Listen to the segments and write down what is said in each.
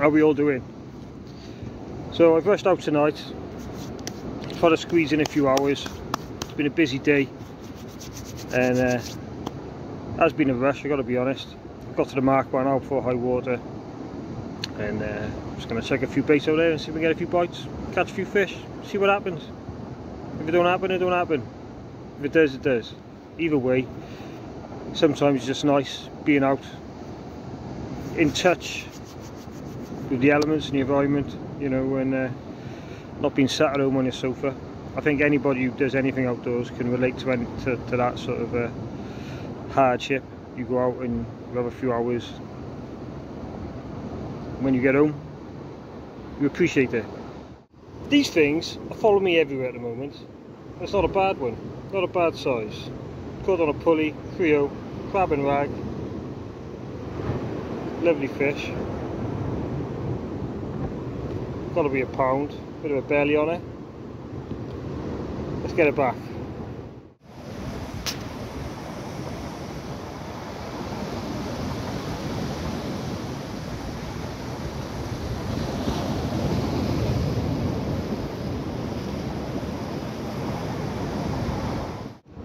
How are we all doing? So I've rushed out tonight, tried to squeeze in a few hours. It's been a busy day and has been a rush, I've got to be honest. I've got to the mark by now before high water, and I'm just going to check a few baits out there and see if we can get a few bites, catch a few fish, see what happens. If it don't happen, it don't happen. If it does, it does. Either way, sometimes it's just nice being out, in touch with the elements and the environment, you know, and not being sat at home on your sofa. I think anybody who does anything outdoors can relate to that sort of hardship. You go out and you have a few hours. When you get home, you appreciate it. These things follow me everywhere at the moment. It's not a bad one, not a bad size. Caught on a pulley, trio, crab and rag. Lovely fish. Got to be a pound, bit of a belly on it. Let's get it back.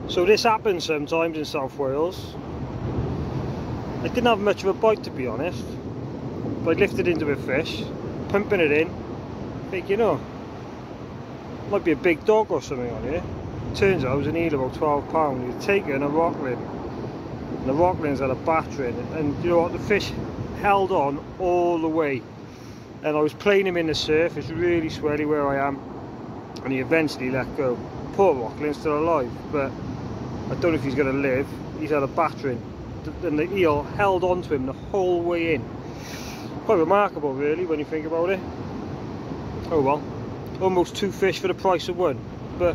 So this happens sometimes in South Wales. I didn't have much of a bite, to be honest, but I lifted into a fish, pumping it in, thinking, oh, might be a big dog or something on here. Turns out it was an eel about 12 pounds. He'd taken a rockling, and the rocklings had a battering, and you know what, the fish held on all the way, and I was playing him in the surf. It's really swelly where I am, and he eventually let go. Poor rockling's still alive, but I don't know if he's going to live. He's had a battering, and the eel held on to him the whole way in. Quite remarkable really when you think about it. Oh well, almost 2 fish for the price of 1, but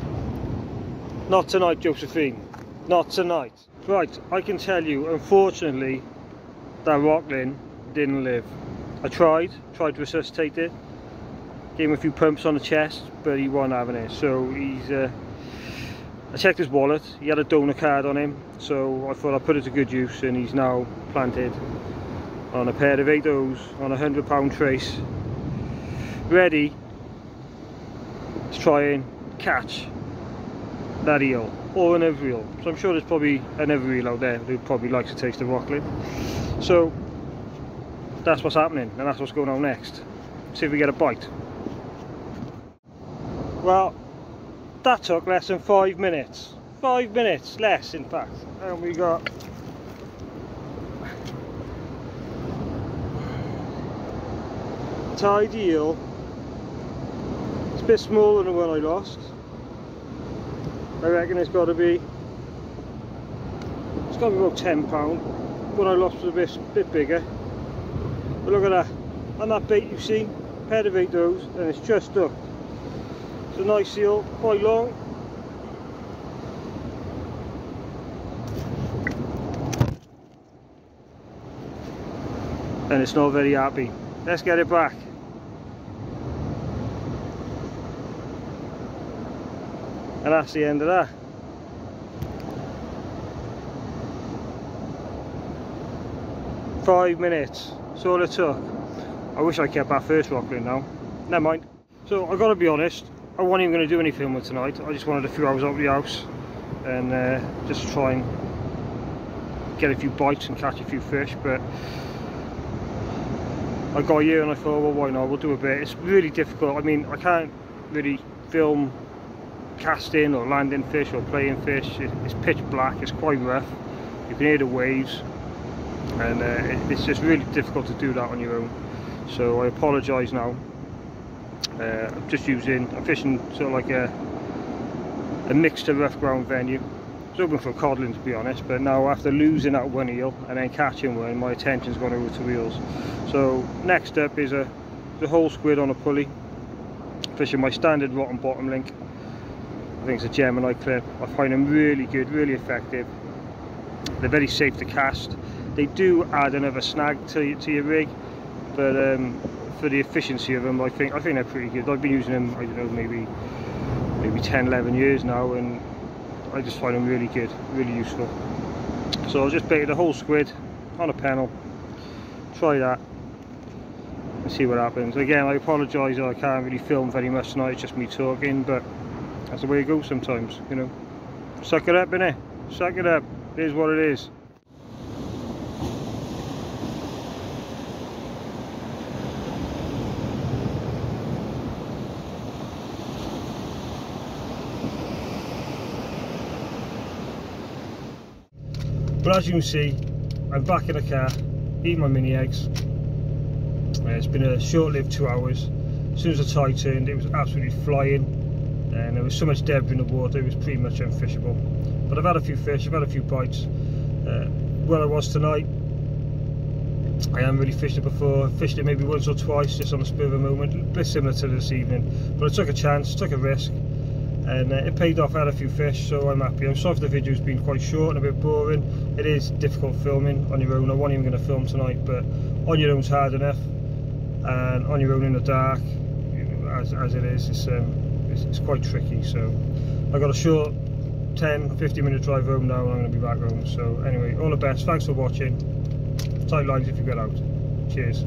not tonight, Josephine, not tonight. Right, I can tell you, unfortunately, that rockling didn't live. I tried to resuscitate it, gave him a few pumps on the chest, but he wasn't having it. So he's I checked his wallet, he had a donor card on him, so I thought I'd put it to good use, and he's now planted on a pair of 8Os on a £100 trace, ready to try and catch that eel or another eel. So I'm sure there's probably another eel out there who probably likes to taste the rockling. So that's what's happening, and that's what's going on next. See if we get a bite. Well, that took less than 5 minutes. 5 minutes less, in fact. And we got tide eel. It's a bit smaller than the one I lost. I reckon it's got to be about £10. One I lost was a bit bigger. But look at that. On that bait you see, a pair of 8Os, and it's just stuck. It's a nice eel, quite long. And it's not very happy. Let's get it back. And that's the end of that. Five minutes, that's all it took. I wish I kept that first rockling now. Never mind. So I've got to be honest, I wasn't even going to do any filming tonight. I just wanted a few hours out of the house and just try and get a few bites and catch a few fish. But I got here and I thought, well, why not? We'll do a bit. It's really difficult. I mean, I can't really film casting or landing fish or playing fish. It's pitch black, it's quite rough, you can hear the waves, and it's just really difficult to do that on your own. So I apologise now. I'm fishing sort of like a mixed to rough ground venue. I was hoping for codling, to be honest, but now after losing that one eel and then catching one, my attention's gone over to eels. So next up is a whole squid on a pulley, fishing my standard rotten bottom link. I think it's a Gemini clip. I find them really good, really effective. They're very safe to cast. They do add another snag to your rig, but for the efficiency of them, I think they're pretty good. I've been using them, I don't know, maybe 10, 11 years now, and I just find them really good, really useful. So I'll just bait the whole squid on a pennel. Try that. and see what happens. Again, I apologise that I can't really film very much tonight, it's just me talking, but that's the way it goes sometimes, you know. Suck it up, innit? Suck it up. It is what it is. But as you can see, I'm back in the car, eating my mini eggs. It's been a short-lived 2 hours. As soon as the tide turned, it was absolutely flying, and there was so much debris in the water, it was pretty much unfishable. But I've had a few fish, I've had a few bites. Where I was tonight, I haven't really fished it before. Fished it maybe once or twice, just on the spur of a moment, a bit similar to this evening. But I took a chance, took a risk, and it paid off. I had a few fish, so I'm happy. I'm sorry if the video's been quite short and a bit boring. It is difficult filming on your own. I wasn't even going to film tonight, but on your own's hard enough, and on your own in the dark, as it is, it's quite tricky. So I got a short 10-15 minute drive home now, and I'm going to be back home. So anyway, all the best, thanks for watching. Tight lines if you get out. Cheers.